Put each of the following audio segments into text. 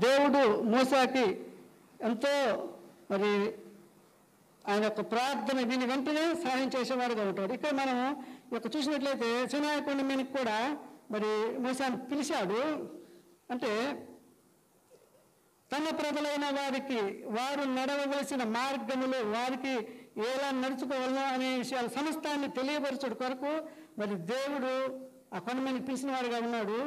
దేవుడు మోసాకి ఎంతో మరి ఆయన యొక్క ప్రార్థన విని వెంటనే సహాయం చేసేవాడుగా ఉంటాడు. ఇక్కడ మనం చూసినట్లయితే సీనాయి కొండ మీదకి కూడా మరి మోసాను పిలిచాడు. అంటే తన ప్రజలైన వారికి వారు నడవవలసిన మార్గములు, వారికి ఎలా నడుచుకోవాలో అనే విషయాలు సమస్తాన్ని తెలియపరచడం కొరకు మరి దేవుడు ఆ కొండ మీద పిలిచిన వాడుగా ఉన్నాడు.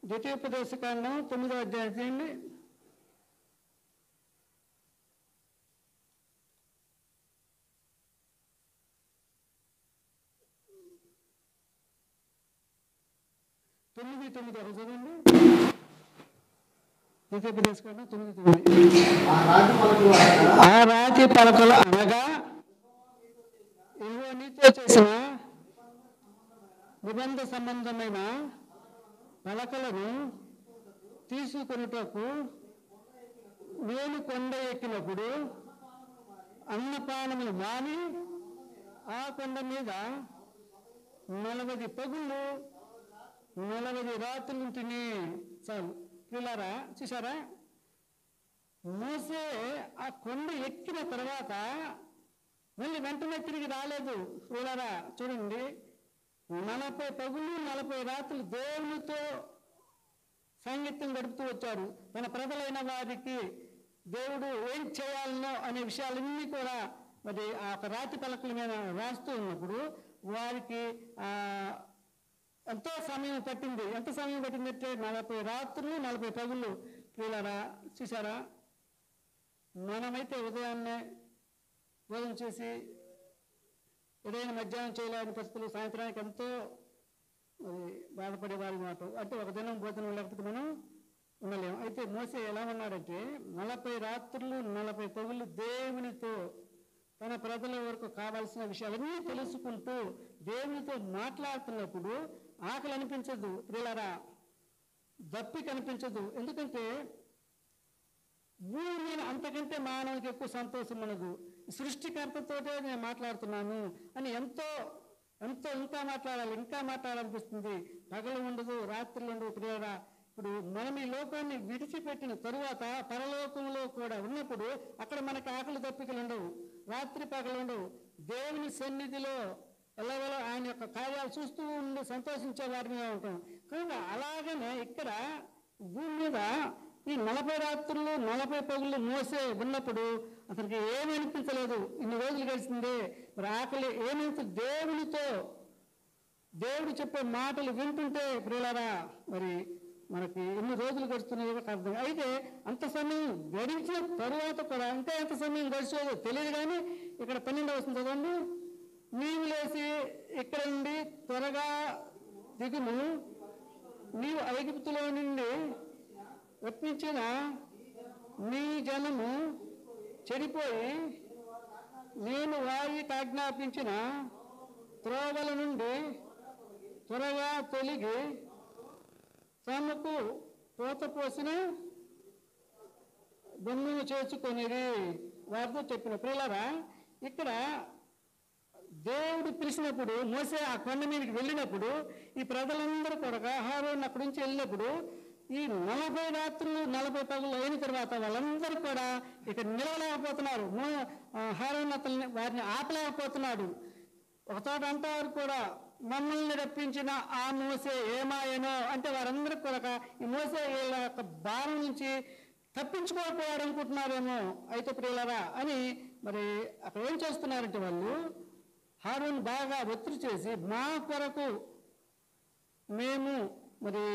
ద్వితీయోపదేశకాండం 9వ అధ్యాయం 9:9 చదవండి. ద్వితీయోపదేశకాండం 9:9. ఆ రాతి పలకలు అనగా యెహోవా నీతో చేసిన నిబంధన సంబంధమైన పలకలను తీసుకొనుటకు నేను కొండ ఎక్కినప్పుడు అన్నపానములు మాని ఆ కొండ మీద 40 పగుళ్ళు 40 రాత్రులు తిని. చాలు పిల్లారా, చూసారా? మోసే ఆ కొండ ఎక్కిన తర్వాత మళ్ళీ వెంటనే తిరిగి రాలేదు. పిల్లారా చూడండి, 40 పగుళ్ళు 40 రాత్రులు దేవునితో సాంగత్యం గడుపుతూ వచ్చాడు. తన ప్రజలైన వారికి దేవుడు ఏం చేయాలనో అనే విషయాలన్నీ కూడా మరి ఆ రాతి పలకల మీద రాస్తూ ఉన్నప్పుడు వారికి ఎంతో సమయం పట్టింది. ఎంత సమయం పట్టిందంటే 40 రాత్రులు 40 పగుళ్ళు. పిల్లరా చూసారా? మనమైతే ఉదయాన్నే భోజనం చేసి ఏదైనా మధ్యాహ్నం చేయలేని పరిస్థితులు, సాయంత్రానికి ఎంతో బాధపడే వారి మాట. అంటే ఒక దినం భోజనం లేకపోతే మనం ఉండలేము. అయితే మోసే ఎలా ఉన్నాడంటే 40 రాత్రులు 40 పగుళ్ళు దేవునితో తన ప్రజల వరకు కావాల్సిన విషయాలన్నీ తెలుసుకుంటూ దేవునితో మాట్లాడుతున్నప్పుడు ఆకలి అనిపించదు ప్రియులారా, దప్పిక అనిపించదు. ఎందుకంటే భూమి మీద అంతకంటే మానవునికి ఎక్కువ సంతోషం మనకు. సృష్టికర్తతోటే నేను మాట్లాడుతున్నాను అని ఎంతో ఎంతో ఇంకా మాట్లాడాలనిపిస్తుంది. పగలు ఉండదు, రాత్రులు ఉండవు ప్రియులారా. ఇప్పుడు మనం ఈ లోకాన్ని విడిచిపెట్టిన తరువాత పరలోకంలో కూడా ఉన్నప్పుడు అక్కడ మనకు ఆకలి దప్పికలు ఉండవు, రాత్రి పగలు ఉండవు. దేవుని సన్నిధిలో ఎలాగో ఆయన యొక్క కార్యాలు చూస్తూ ఉండి సంతోషించే వారిగా ఉంటాం. కనుక అలాగనే ఇక్కడ భూమి మీద ఈ 40 రాత్రులు 40 పగుళ్ళు మోసే ఉన్నప్పుడు అతనికి ఏమీ అనిపించలేదు. ఇన్ని రోజులు గడిచిందే, మరి ఆకలి ఏమనిపించదు. దేవునితో దేవుడు చెప్పే మాటలు వింటుంటే ప్రియులారా మరి మనకి ఎన్ని రోజులు గడుస్తున్నాయో అర్థం. అయితే అంత సమయం గడిచిన తరువాత కూడా ఇంకా ఎంత సమయం గడిచేదో తెలియదు. కానీ ఇక్కడ 12వ వస్తుంది చదవండి. నీవు లేచి ఇక్కడ నుండి త్వరగా దిగుము, నీవు ఐగుప్తులో నుండి రప్పించిన నీ జనము చెడిపోయి నేను వారికి ఆజ్ఞాపించిన త్రోవల నుండి త్వరగా తొలగి తమకు పోత పోసిన బొమ్మను చేసుకొనిరి వారితో చెప్పిన. ప్రియులారా, ఇక్కడ దేవుడు పిలిచినప్పుడు మోసే ఆ కొండ మీదకి వెళ్ళినప్పుడు ఈ ప్రజలందరూ కూడా అహరోను అక్కడి నుంచి వెళ్ళినప్పుడు ఈ 40 రాత్రులు 40 పగలు అయిన తర్వాత వాళ్ళందరూ కూడా ఇక నిలవలేకపోతున్నారు. అహరోను అతన్ని వారిని ఆపలేకపోతున్నాడు. ఒక చోట అంటారు కూడా, మమ్మల్ని రప్పించిన ఆ మోసే ఏమాయనో అంటే వారందరూ కూడా ఈ మోసే వీళ్ళ యొక్క భారం నుంచి తప్పించుకోకపోయాడు అనుకుంటున్నారేమో. అయితే ప్రియులారా అని మరి అక్కడ ఏం చేస్తున్నారంటే వాళ్ళు అహరోను బాగా ఒత్తిడి చేసి మా కొరకు మేము మరి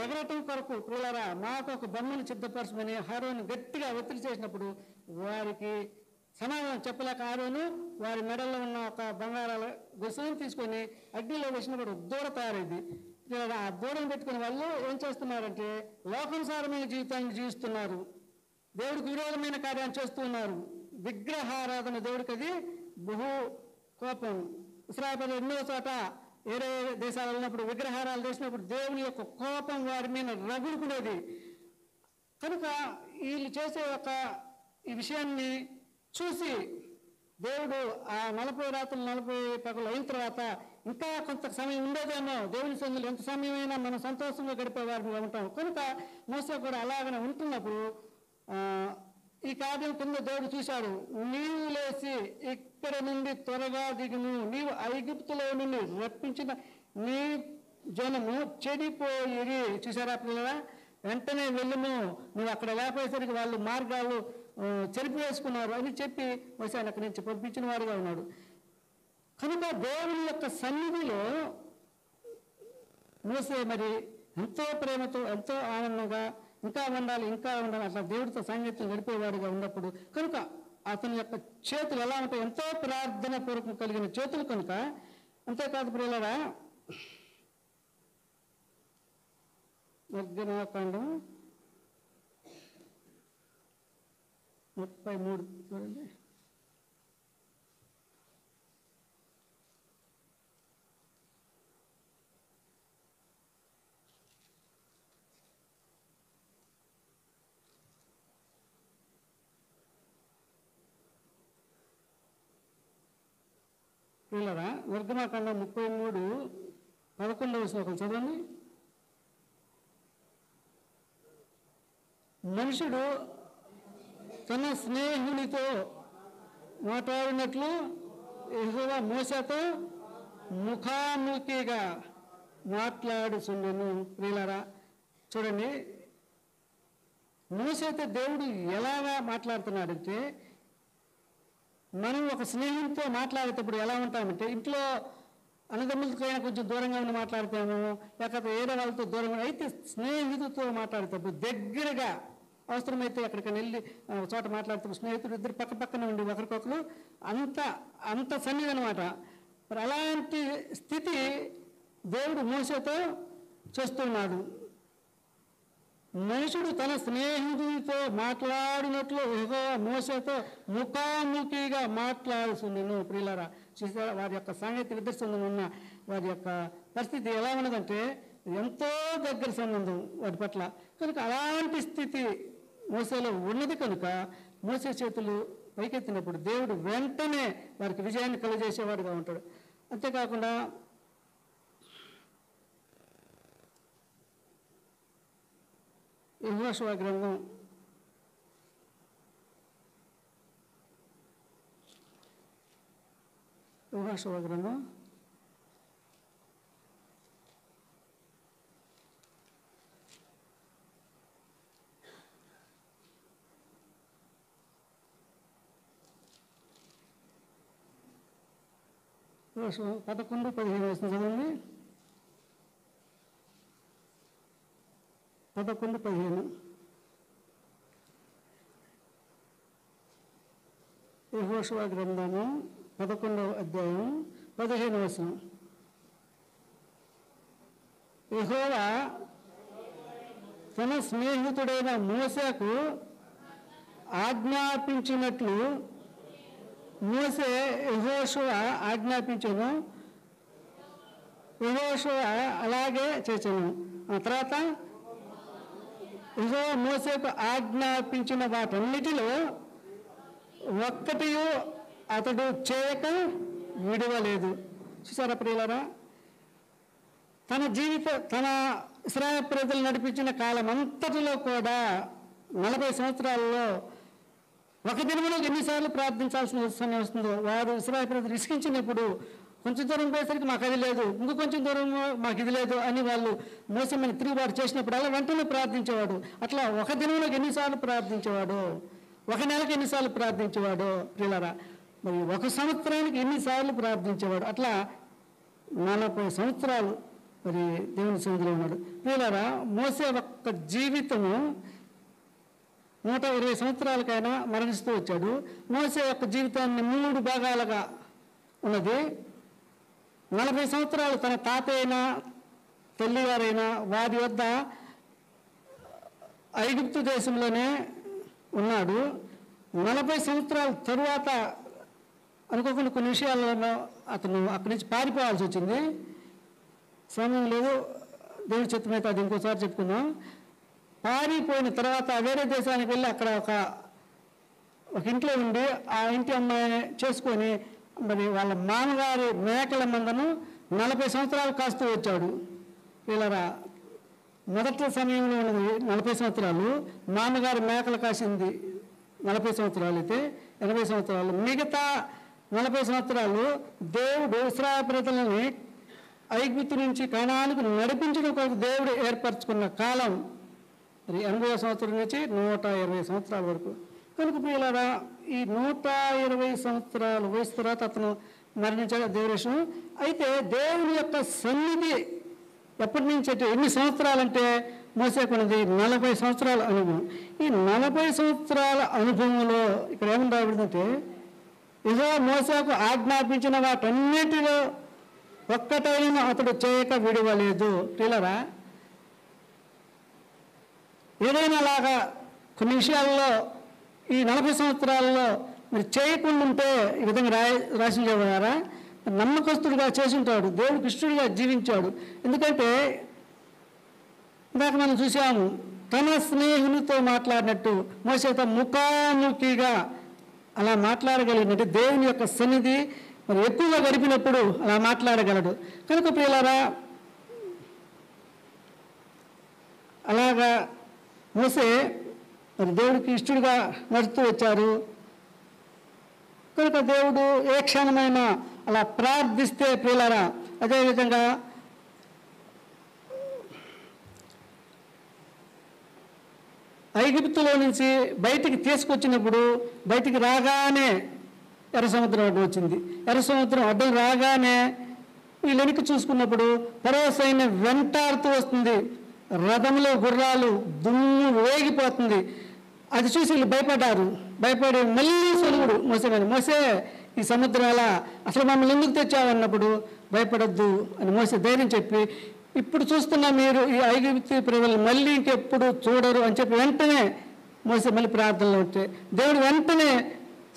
ఎగరటం కొరకు ప్రియులారా మాకు ఒక బొమ్మను సిద్ధపరచమని అహరోను గట్టిగా ఒత్తిడి చేసినప్పుడు వారికి సమాధానం చెప్పలేక అహరోను వారి మెడల్లో ఉన్న ఒక బంగారాల గొలుసును తీసుకొని అగ్నిలో వేసినప్పుడు దూడ తయారైంది. ఆ దూడను పెట్టుకుని వాళ్ళు ఏం చేస్తున్నారంటే లోకానుసారమైన జీవితాన్ని జీవిస్తున్నారు, దేవుడికి విరోధమైన కార్యాన్ని చేస్తూ ఉన్నారు. విగ్రహారాధన దేవుడికి అది బహు కోపం. ఇశ్రాయేలు ఎన్నో చోట వేరే దేశాలు వెళ్ళినప్పుడు విగ్రహారాలు చేసినప్పుడు దేవుని యొక్క కోపం వారి మీద రగులుకునేది. కనుక వీళ్ళు చేసే ఈ విషయాన్ని చూసి దేవుడు ఆ 40 రాత్రులు 40 పగలు అయిన తర్వాత ఇంకా కొంత సమయం ఉండేదేమో, దేవుని సన్నిధిలో ఎంత సమయమైనా మనం సంతోషంగా గడిపేవారిగా ఉంటాం. కనుక మోసే కూడా అలాగనే ఉంటున్నప్పుడు ఈ కార్యం కింద దేవుడు చూశాడు. నీవు లేచి ఇక్కడ నుండి త్వరగా దిగును, నీవు ఐగుప్తులో నుండి రప్పించిన నీ జనము చెడిపోయి. చూసారా పిల్లరా, వెంటనే వెళ్ళుము, నువ్వు అక్కడ లేకపోయేసరికి వాళ్ళు మార్గాలు చెరిపివేసుకున్నారు అని చెప్పి మోసేని అక్కడి నుంచి పంపించిన వాడుగా ఉన్నాడు. కనుక దేవుని యొక్క సన్నిధిలో మోసే మరి ఎంతో ప్రేమతో ఎంతో ఆనందంగా ఇంకా ఉండాలి అట్లా దేవుడితో సాంగత్యం గడిపేవాడుగా ఉన్నప్పుడు కనుక అతని యొక్క చేతులు ఎలా ఉంటాయి, ఎంతో ప్రార్థన పూర్వకం కలిగిన చేతులు కనుక. అంతేకాదు ప్రియులారా, నిర్గమకాండం 33 చూడండి. పిల్లరా, నిర్గమకాండం 33 11వ శ్లోకం చదవండి. మనుషుడు తన స్నేహితునితో మాట్లాడినట్లు యెహోవా మోసేతో ముఖాముఖిగా మాట్లాడుచుండెను. ప్రియులారా చూడండి, మోసేతో దేవుడు ఎలాగా మాట్లాడుతున్నాడంటే, మనం ఒక స్నేహితుతో మాట్లాడేటప్పుడు ఎలా ఉంటామంటే, ఇంట్లో అన్నదమ్ములకైనా కొంచెం దూరంగా ఉండి మాట్లాడతాము, లేకపోతే వేరే వాళ్ళతో దూరంగా. అయితే స్నేహితులతో మాట్లాడేటప్పుడు దగ్గరగా, అవసరమైతే ఎక్కడికైనా వెళ్ళి ఒక చోట మాట్లాడుతూ స్నేహితుడు ఇద్దరు పక్క పక్కన ఉండి ఒకరికొకరు అంత సన్నిధి అనమాట. మరి అలాంటి స్థితి దేవుడు మోసేతో చేస్తున్నాడు. మనుషుడు తన స్నేహితుడితో మాట్లాడినట్లు యెహోవా మోసేతో ముఖాముఖిగా మాట్లాడుచుండెను. ప్రియులారా చూసారా, వారి యొక్క సాంగత్య నిదర్శనం ఉన్న వారి యొక్క పరిస్థితి ఎలా ఉన్నదంటే ఎంతో దగ్గర సంబంధం వాటి పట్ల. కనుక అలాంటి స్థితి మోసేలో ఉన్నది కనుక మోసే చేతులు పైకెత్తినప్పుడు దేవుడు వెంటనే వారికి విజయాన్ని కలుగజేసేవాడుగా ఉంటాడు. అంతేకాకుండా యెహోషువ గ్రంథం 11:15 వస్తుంది చదవండి. 11:15 యెహోషువ గ్రంథము 11వ అధ్యాయం 15వ వచనం. యెహోవా తన స్నేహితుడైన మోసేకు ఆజ్ఞాపించినట్లు మోసే యెహోషువ ఆజ్ఞాపించను, యెహోషువ అలాగే చేసెను. ఆ తర్వాత యెహోవా మోసేకు ఆజ్ఞాపించిన వాటన్నిటిలో ఒక్కటి అతడు చేయక విడవలేదు. చూసారా ప్రియులారా, తన ఇశ్రాయేలు ప్రజలు నడిపించిన కాలం అంతటిలో కూడా 40 సంవత్సరాల్లో ఒక దినములో ఎన్నిసార్లు ప్రార్థించాల్సిన సమయం వస్తుందో. వారు ఇశ్రాయేలు ప్రజలు ఇసుకించినప్పుడు కొంచెం దూరం పోయేసరికి మాకు అది లేదు, ఇంకో కొంచెం దూరం మాకు ఇది లేదు అని వాళ్ళు మోసమైన తిరుగుబాటు చేసినప్పుడు అలా వెంటనే ప్రార్థించేవాడు. అట్లా ఒక దినంలో ఎన్నిసార్లు ప్రార్థించేవాడు, ఒక నెలకు ఎన్నిసార్లు ప్రార్థించేవాడు ప్రియులారా, మరి ఒక సంవత్సరానికి ఎన్నిసార్లు ప్రార్థించేవాడు. అట్లా 40 సంవత్సరాలు మరి దేవుని సన్నిధిలో ఉన్నాడు. ప్రియులారా, మోసే ఒక్క జీవితము 120 సంవత్సరాలకైనా మరణిస్తూ వచ్చాడు. మోసే యొక్క జీవితాన్ని 3 భాగాలుగా ఉన్నది. 40 సంవత్సరాలు తన తాత అయినా తల్లిగారైనా వారి వద్ద ఐగుప్తు దేశంలోనే ఉన్నాడు. 40 సంవత్సరాల తరువాత అనుకోకుండా కొన్ని విషయాలలో అతను అక్కడి నుంచి పారిపోవాల్సి వచ్చింది. సమయం లేదు, దేవుడి చిత్తమైతే అది ఇంకోసారి చెప్పుకుందాం. పారిపోయిన తర్వాత వేరే దేశానికి వెళ్ళి అక్కడ ఒక ఇంట్లో ఉండి ఆ ఇంటి అమ్మాయిని చేసుకొని మరి వాళ్ళ మామగారి మేకల మందను 40 సంవత్సరాలు కాస్తూ వచ్చాడు. వీళ్ళరా మొదటి సమయంలో ఉన్నది 40 సంవత్సరాలు, నాన్నగారు మేకలు కాసింది 40 సంవత్సరాలు అయితే 80 సంవత్సరాలు. మిగతా 40 సంవత్సరాలు దేవుడు ఇశ్రాయేలు ప్రజలని ఐగుప్తు నుంచి కనానుకు నడిపించడం కొరకు దేవుడు ఏర్పరచుకున్న కాలం మరి 80వ సంవత్సరం నుంచి 120 సంవత్సరాల వరకు. కనుక ప్రియులారా, ఈ 120 సంవత్సరాలు వయసు తర్వాత అతను మరణించాడు. దేవుడి విషయం అయితే దేవుని యొక్క సన్నిధి ఎప్పటి నుంచి అంటే ఎన్ని సంవత్సరాలంటే మోసేకున్నది 40 సంవత్సరాల అనుభవం. ఈ 40 సంవత్సరాల అనుభవంలో ఇక్కడ ఏమని రాబడిందంటే, యెహోవా మోసేకు ఆజ్ఞాపించిన వాటన్నిటిలో ఒక్కటైనా అతడు చేయక విడవలేదు. ప్రియులారా, ఏదైనా అలాగా కొన్ని విషయాల్లో ఈ 40 సంవత్సరాల్లో మరి చేయకుండా ఉంటే ఈ విధంగా రాసిన చేయబడారా, నమ్మకస్తుడిగా చేసి ఉంటాడు, దేవుడికి ఇష్టడిగా జీవించాడు. ఎందుకంటే ఇందాక మనం చూసాము, తన స్నేహితునితో మాట్లాడినట్టు మోసేతో ముఖాముఖిగా అలా మాట్లాడగలిగినట్టు దేవుని యొక్క సన్నిధి మరి ఎక్కువగా గడిపినప్పుడు అలా మాట్లాడగలడు. కనుక ప్రియులారా, అలాగా మోసే మరి దేవుడికి ఇష్టడిగా నడుస్తూ వచ్చారు. కనుక దేవుడు ఏ క్షణమైనా అలా ప్రార్థిస్తే ప్రియులారా, అదేవిధంగా ఐగుప్తులో నుంచి బయటికి తీసుకొచ్చినప్పుడు బయటికి రాగానే ఎర్ర సముద్రం అడ్డు వచ్చింది. ఎర్ర సముద్రం అడ్డం రాగానే వీళ్ళు వెనక్కి చూసుకున్నప్పుడు ఫరో సైన్యం వెంటాడుతూ వస్తుంది, రథంలో గుర్రాలు దుమ్ము వేగిపోతుంది. అది చూసి వీళ్ళు భయపడ్డారు. భయపడి మళ్ళీ సొలుగుడు మోసే ఈ సముద్రాల అసలు మమ్మల్ని ఎందుకు తెచ్చావన్నప్పుడు భయపడద్దు అని మోసే ధైర్యం చెప్పి, ఇప్పుడు చూస్తున్న మీరు ఈ ఐగుప్తు ప్రజలు మళ్ళీ ఇంకెప్పుడు చూడరు అని చెప్పి వెంటనే మోసే మళ్ళీ ప్రార్థనలో ఉంటే దేవుడు వెంటనే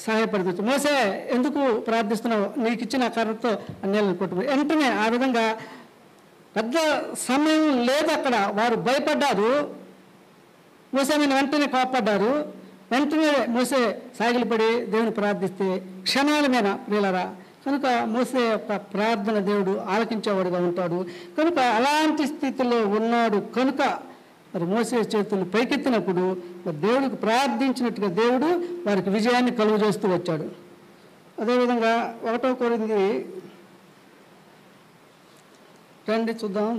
సహాయపడుతుంది. మోసే ఎందుకు ప్రార్థిస్తున్నావు, నీకు ఇచ్చిన కర్రతో అన్నేళ్ళని కొట్టుకుని వెంటనే ఆ విధంగా పెద్ద సమయం లేదు అక్కడ. వారు భయపడ్డారు, మోసే మీద వెంటనే కోపడ్డారు. వెంటనే మోసే సాగిలిపడి దేవుని ప్రార్థిస్తే క్షణాల మీద ప్రియులారా. కనుక మోసే యొక్క ప్రార్థన దేవుడు ఆలకించేవాడుగా ఉంటాడు. కనుక అలాంటి స్థితిలో ఉన్నాడు. కనుక మరి మోసే చేతులు పైకెత్తినప్పుడు మరి దేవుడికి ప్రార్థించినట్టుగా దేవుడు వారికి విజయాన్ని కలుగు చేస్తూ వచ్చాడు. అదేవిధంగా 1వ కొరింథీ రండి చూద్దాం.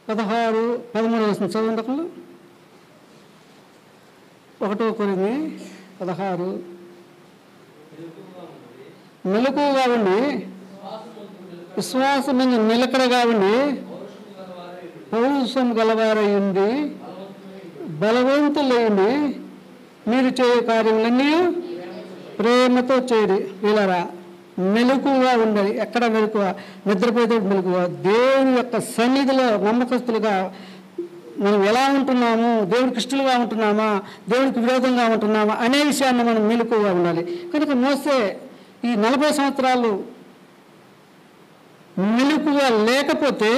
పదహారు 13 వస్తుంది చదవండి. 1వ కొరింథీ 16 మెలకువగా ఉండి విశ్వాసమైన నిలకడగా ఉండి పౌరుషం గలవారై ఉండి బలవంతులైంది మీరు చేయ కార్యములన్నీ ప్రేమతో చేయడి. వీళ్ళరా మెలకువగా ఉండాలి. ఎక్కడ మెలకువ? నిద్రపోతే మెలకువ. దేవుని యొక్క సన్నిధిలో నమ్మకస్తులుగా మనం ఎలా ఉంటున్నాము, దేవుడికి ఇష్టలుగా ఉంటున్నామా, దేవుడికి విరోధంగా ఉంటున్నామా అనే విషయాన్ని మనం మెలకువగా ఉండాలి. కనుక మోసే ఈ 40 సంవత్సరాలు మెలకువగా లేకపోతే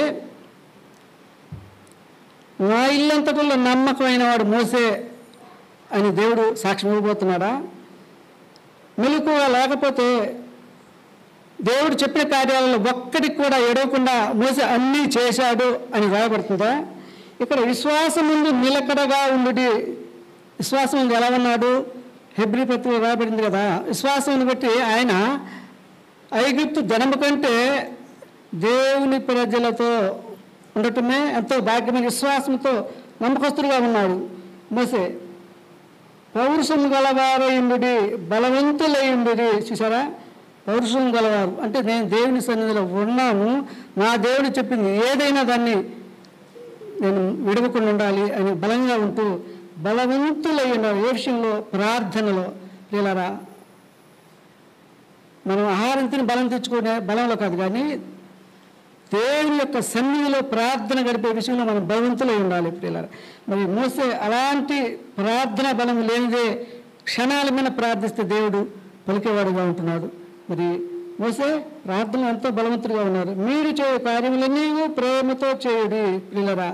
నా ఇల్లంతటిలో నమ్మకమైన వాడు మోసే అని దేవుడు సాక్ష్యం ఇవ్వబోతున్నాడా? మెలకువగా లేకపోతే దేవుడు చెప్పిన కార్యాలలో ఒక్కడికి కూడా ఎడవకుండా మోసే అన్నీ చేశాడు అని రాయబడుతుందా? ఇక్కడ విశ్వాసం ముందు నిలకడగా ఉండి, విశ్వాసం ముందు ఎలా ఉన్నాడు? హెబ్రీ పత్రికలో రాయబడింది కదా, విశ్వాసం బట్టి ఆయన ఐగుప్తు జనము కంటే దేవుని ప్రజలతో ఉండటమే ఎంతో భాగ్యమైన విశ్వాసంతో నమ్మకస్తుడిగా ఉన్నాడు మోసే. పౌరుషం గలవారయుండి బలవంతులయుండి. చూసారా, పౌరుషం గలవారు అంటే నేను దేవుని సన్నిధిలో ఉన్నాను, నా దేవుడు చెప్పింది ఏదైనా దాన్ని నేను విడవకుండా ఉండాలి అని బలంగా ఉంటూ బలవంతులై ఉన్నారు. ఏ విషయంలో? ప్రార్థనలో. ప్రియులారా, మనం ఆహారం తిని బలం తెచ్చుకునే బలంలో కాదు, కానీ దేవుని యొక్క సన్నిధిలో ప్రార్థన గడిపే విషయంలో మనం బలవంతులై ఉండాలి ప్రియులారా. మరి మోసే అలాంటి ప్రార్థన బలం లేనిదే క్షణాల మీద ప్రార్థిస్తే దేవుడు పలికేవాడుగా ఉంటున్నాడు. మరి మోసే ప్రార్థనలు ఎంతో బలవంతుడిగా ఉన్నారు. మీరు చేయు కార్యములన్నీ ప్రేమతో చేయుడి పిల్లరా.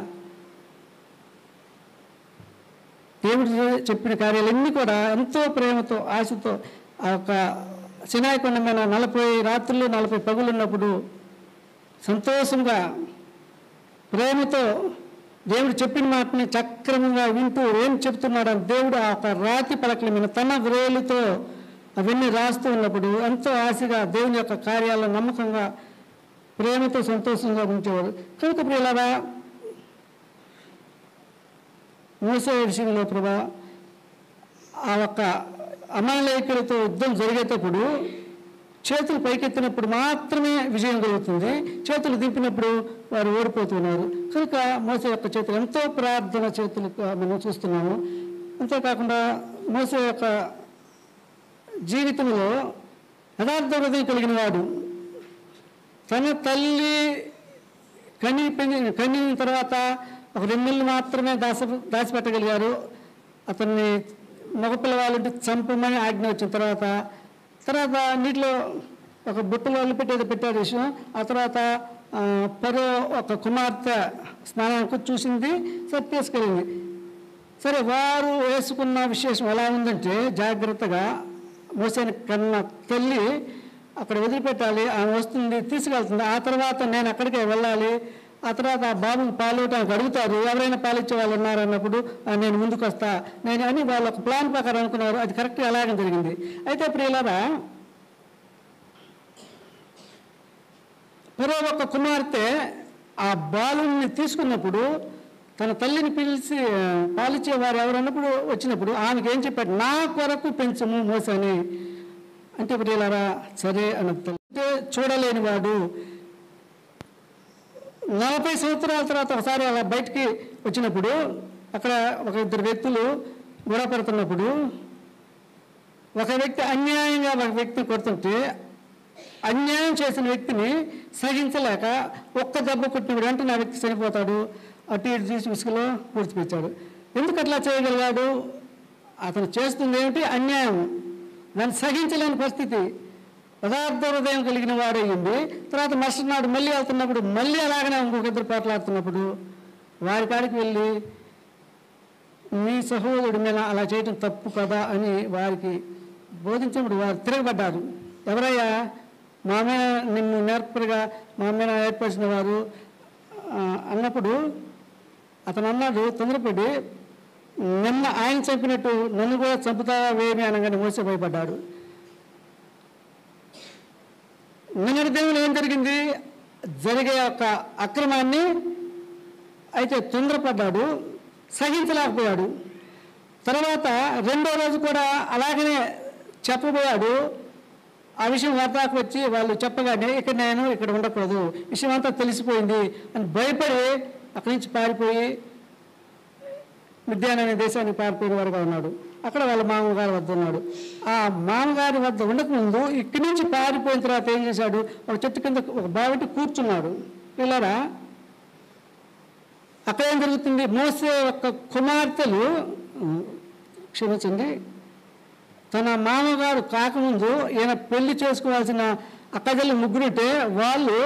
దేవుడు చెప్పిన కార్యాలన్నీ కూడా ఎంతో ప్రేమతో ఆశతో ఆ యొక్క సినాయి కొండ మీద 40 రాత్రులు 40 పగులు ఉన్నప్పుడు సంతోషంగా ప్రేమతో దేవుడు చెప్పిన మాటని చక్రమంగా వింటూ ఏం చెప్తున్నాడని దేవుడు ఆ యొక్క రాతి పలకల మీద తన వ్రేలుతో అవన్నీ రాస్తూ ఉన్నప్పుడు ఎంతో ఆశగా దేవుని యొక్క కార్యాలను నమ్మకంగా ప్రేమతో సంతోషంగా ఉంచేవాడు. కనుక ప్రియులారా, మోసే విషయంలో ప్రభా ఆ యొక్క అమాలేకులతో యుద్ధం జరిగేటప్పుడు చేతులు పైకెత్తినప్పుడు మాత్రమే విజయం కలుగుతుంది, చేతులు దింపినప్పుడు వారు ఓడిపోతున్నారు. కనుక మోసే యొక్క చేతులు ఎంతో ప్రార్థన చేతులు మనం చూస్తున్నాము. అంతేకాకుండా మోసే యొక్క జీవితంలో యథార్థ హృదయం కలిగిన వాడు. తన తల్లి కనిన తర్వాత ఒక 2 నెలలు మాత్రమే దాచిపెట్టగలిగారు. అతన్ని మగపిల్లవాళ్ళంటే చంపమని ఆజ్ఞ వచ్చిన తర్వాత నీటిలో ఒక బుట్టలో పెట్టారు విషయం. ఆ తర్వాత పరో ఒక కుమార్తె స్నానానికి చూసింది, సరే తీసుకెళ్ళింది. సరే వారు వేసుకున్న విశేషం ఎలా ఉందంటే జాగ్రత్తగా మోసేని కన్న తల్లి అక్కడ వదిలిపెట్టాలి, ఆమె వస్తుంది తీసుకెళ్తుంది, ఆ తర్వాత నేను అక్కడికే వెళ్ళాలి, ఆ తర్వాత ఆ బాబుకి పాలు ఇవ్వడానికి అడుగుతారు, ఎవరైనా పాలు ఇచ్చే వాళ్ళు ఉన్నారన్నప్పుడు నేను ముందుకు వస్తా నేను అని వాళ్ళు ఒక ప్లాన్ ప్రకారం అనుకున్నారు. అది కరెక్ట్గా అలాగే జరిగింది. అయితే ప్రియులారా, పరో ఒక కుమార్తె ఆ బాలుని తీసుకున్నప్పుడు తన తల్లిని పిలిచి పాలిచ్చే వారు ఎవరన్నప్పుడు వచ్చినప్పుడు ఆమెకి ఏం చెప్పాడు, నా కొరకు పెంచము మోసని అంటే ప్రియులారా సరే అంటే చూడలేని వాడు 40 సంవత్సరాల తర్వాత ఒకసారి అలా బయటికి వచ్చినప్పుడు అక్కడ ఒక 2 వ్యక్తులు గొడవ పడుతున్నప్పుడు ఒక వ్యక్తి అన్యాయంగా ఒక వ్యక్తిని కొడుతుంటే అన్యాయం చేసిన వ్యక్తిని సహించలేక ఒక్క దెబ్బ కొట్టినప్పుడు వెంటనే ఆ వ్యక్తి చనిపోతాడు. అటు ఇటు చూసి విసుగులో పూడ్చిపెట్టాడు. ఎందుకు అట్లా చేయగలిగాడు? అతను చేస్తుంది ఏమిటి? అన్యాయం, దాన్ని సహించలేని పరిస్థితి. యథార్థ హృదయం కలిగిన వాడయ్యింది. తర్వాత మరుసటి మళ్ళీ వెళ్తున్నప్పుడు మళ్ళీ అలాగనే ఇంకొక 2 పోట్లాడుతున్నప్పుడు వారి కాడికి వెళ్ళి మీ సహోదరుడి మీద అలా చేయటం తప్పు కదా అని వారికి బోధించినప్పుడు వారు తిరగబడ్డారు. ఎవరయ్యా? మా మీద నిన్ను నేర్పరిగా మా మీద ఏర్పరిచిన వారు అన్నప్పుడు అతను అన్నాడు తొందరపడి, నిన్న ఆయన చంపినట్టు నన్ను కూడా చంపుతావేమి అనగానే మోసే భయపడ్డాడు. నిన్నటి దేవుడు ఏం జరిగింది? జరిగే ఒక అక్రమాన్ని అయితే తొందరపడ్డాడు, సహించలేకపోయాడు. తర్వాత 2వ రోజు కూడా అలాగనే చెప్పబోయాడు. ఆ విషయం వార్తకు వచ్చి వాళ్ళు చెప్పగానే నేను ఇక్కడ ఉండకూడదు, విషయం అంతా తెలిసిపోయింది అని భయపడి అక్కడి నుంచి పారిపోయి మిద్యాన్ అనే దేశానికి పారిపోయిన వారుగా ఉన్నాడు. అక్కడ వాళ్ళ మామగారి వద్ద ఉన్నాడు. ఆ మామగారి వద్ద ఉండకముందు ఇక్కడి నుంచి పారిపోయిన తర్వాత ఏం చేశాడు? ఒక చెట్టు కింద ఒక బావిటి కూర్చున్నాడు. పిల్లరా, అక్కడ ఏం జరుగుతుంది? మోసే యొక్క కుమార్తెలు క్షమించండి, తన మామగారు కాకముందు ఈయన పెళ్లి చేసుకోవాల్సిన అక్కజల్లు 3 ఉంటే వాళ్ళు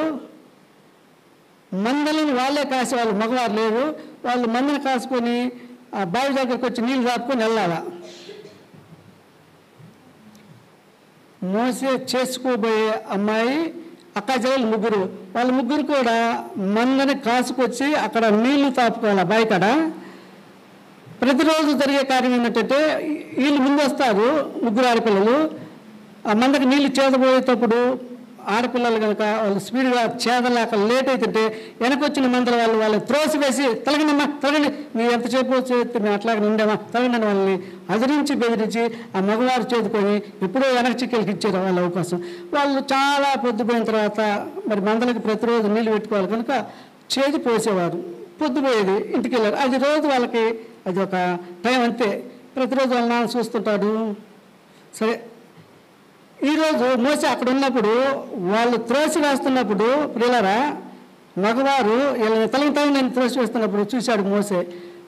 మందలను వాళ్ళే కాసేవాళ్ళు, మగవారు లేరు. వాళ్ళు మందను కాసుకొని ఆ బావి దగ్గరికి వచ్చి నీళ్ళు రాపుకొని వెళ్ళాలా. మోసే చేసుకోబోయే అమ్మాయి అక్కజల్లు 3, వాళ్ళ 3 కూడా మందని కాసుకొచ్చి అక్కడ నీళ్లు తాపుకోవాలి బావి కాడ. ప్రతిరోజు జరిగే కార్యం ఏంటంటే వీళ్ళు ముందు వస్తారు, 3 ఆడపిల్లలు. ఆ మందకి నీళ్ళు చేదబోయేటప్పుడు ఆడపిల్లలు కనుక వాళ్ళు స్పీడ్గా చేదలేక లేట్ అవుతుంటే వెనకొచ్చిన మందల వాళ్ళు త్రోసివేసి తొలగండమ్మా తొలగండి, మీరు ఎంతసేపు చేస్తే మేము అట్లాగే ఉండేమా తొలగండి వాళ్ళని అదిరించి బెదిరించి ఆ మగవారు చేదుకొని ఎప్పుడో వెనక చిక్కలకి ఇచ్చారు వాళ్ళ అవకాశం. వాళ్ళు చాలా పొద్దుపోయిన తర్వాత మరి మందలకి ప్రతిరోజు నీళ్ళు పెట్టుకోవాలి కనుక చేది పోసేవారు. పొద్దుపోయేది, ఇంటికి వెళ్ళారు. అది రోజు వాళ్ళకి అది ఒక టైం అంతే. ప్రతిరోజు వాళ్ళ నాన్న చూస్తుంటాడు. సరే, ఈరోజు మోసే అక్కడ ఉన్నప్పుడు వాళ్ళు త్రోసి వేస్తున్నప్పుడు ప్రియులారా, మగవారు వీళ్ళని తలకి నేను త్రోసి వేస్తున్నప్పుడు చూశాడు మోసే.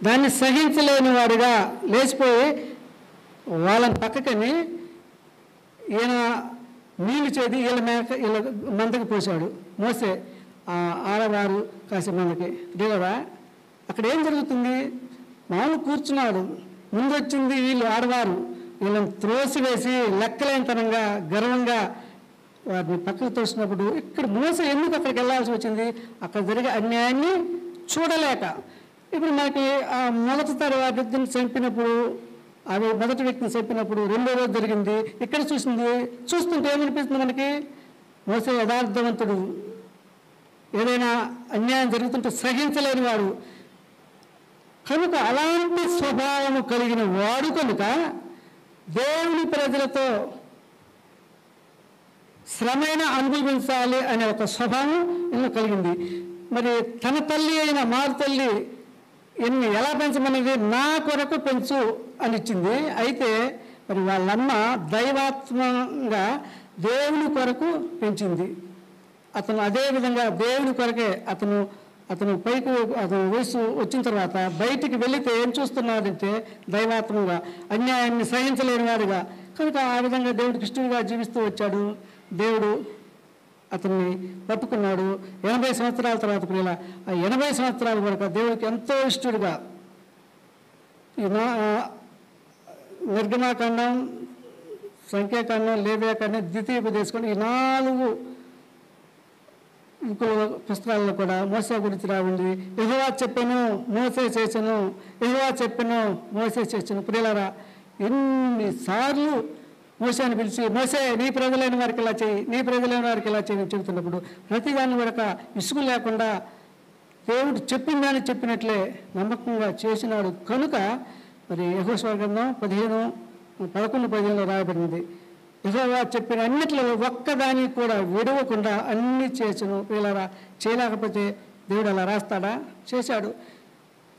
దాన్ని సహించలేని వాడిగా లేచిపోయి వాళ్ళని పక్కకని ఈయన నీళ్లు చేది వీళ్ళ మందకి పోసాడు మోసే ఆడవారు కాసే మందకి దేవుడా. అక్కడ ఏం జరుగుతుంది? మామూలు కూర్చున్నాడు, ముందు వచ్చింది వీళ్ళు ఆడవారు, వీళ్ళని త్రోసివేసి లెక్కలేనితనంగా గర్వంగా వారిని పక్కకు తోసినప్పుడు ఇక్కడ మోసే ఎందుకు అక్కడికి వెళ్ళాల్సి వచ్చింది? అక్కడ జరిగే అన్యాయాన్ని చూడలేక. ఇప్పుడు మనకి ఆ మొదటి తర వ్యక్తిని చంపినప్పుడు, అవి మొదటి వ్యక్తిని చంపినప్పుడు రెండో రోజు జరిగింది, ఇక్కడ చూస్తుంటే ఏమనిపిస్తుంది మనకి? మోసే యథార్థవంతుడు, ఏదైనా అన్యాయం జరుగుతుంటే సహించలేని వాడు కనుక, అలాంటి స్వభావం కలిగిన వాడు కనుక దేవుని ప్రజలతో శ్రమైన అనుభవించాలి అనే ఒక స్వభావం ఎన్నో కలిగింది. మరి తన తల్లి అయిన మారు తల్లి ఎలా పెంచమన్నది? నా కొరకు పెంచు అని ఇచ్చింది. అయితే మరి వాళ్ళమ్మ దైవాత్మంగా దేవుని కొరకు పెంచింది. అతను అదేవిధంగా దేవుని కొరకే అతను వయసు వచ్చిన తర్వాత బయటికి వెళితే ఏం చూస్తున్నాడంటే దైవాత్మంగా అన్యాయాన్ని సహించలేని వాడుగా. కనుక ఆ విధంగా దేవుడికి ఇష్టంగా జీవిస్తూ వచ్చాడు. దేవుడు అతన్ని పట్టుకున్నాడు. 80 సంవత్సరాల తర్వాత పిల్లల ఆ 80 సంవత్సరాల వరకు దేవుడికి ఎంతో ఇష్టడుగా నిర్గమాకాండం, సంఖ్యాకాండం, లేవ్యాకాండం, ద్వితీయోపదేశం ఈ 4 ఇంకో పుస్తకాల్లో కూడా మోసే గురించి రావుంది. యెహోవా చెప్పెను మోసే చేసెను, యెహోవా చెప్పెను మోసే చేసెను. ప్రియులారా, ఎన్నిసార్లు మోసేని పిలిచి మోసే నీ ప్రజలైన వారికి ఇలా చేయి, నీ ప్రజలైన వారికి ఇలా చేయని చెబుతున్నప్పుడు ప్రతిదాన్ని కూడా ఇసుగు లేకుండా దేవుడు చెప్పిన దాన్ని చెప్పినట్లే నమ్మకంగా చేసినాడు. కనుక మరి యెహోషువ గ్రంథం 11:15 రాయబడింది. యెహోవా చెప్పిన అన్నిట్లో ఒక్కదాన్ని కూడా విడవకుండా అన్నీ చేసెను. ఇలా చేయలేకపోతే దేవుడు అలా రాస్తాడా? చేశాడు.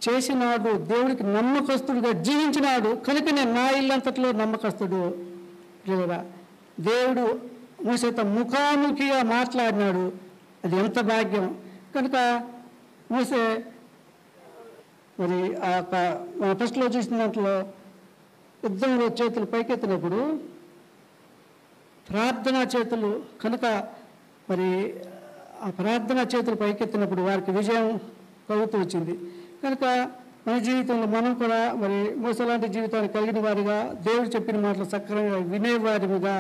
చేసినాడు. దేవుడికి నమ్మకస్తుడుగా జీవించినాడు. కనుకనే నా ఇల్లంతట్లో నమ్మకస్తుడు. ఇలా దేవుడు మోసేతో ముఖాముఖిగా మాట్లాడినాడు. అది ఎంత భాగ్యం. కనుక మోసే మరి మన ఫస్ట్లో చూసిన దాంట్లో యుద్ధంలో చేతులు పైకెత్తినప్పుడు ప్రార్థనా చేతులు కనుక మరి ఆ ప్రార్థనా చేతులు పైకెత్తినప్పుడు వారికి విజయం కలుగుతూ వచ్చింది. కనుక మన జీవితంలో మనం కూడా మరి మోసే లాంటి జీవితాన్ని కలిగిన వారిగా, దేవుడు చెప్పిన మాటలు సక్రమంగా వినేవారిగా,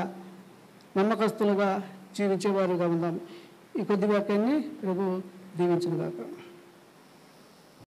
నమ్మకస్తులుగా జీవించేవారుగా ఉందాం. ఈ కొద్ది వాక్యాన్ని ప్రభు దీవించుగాక.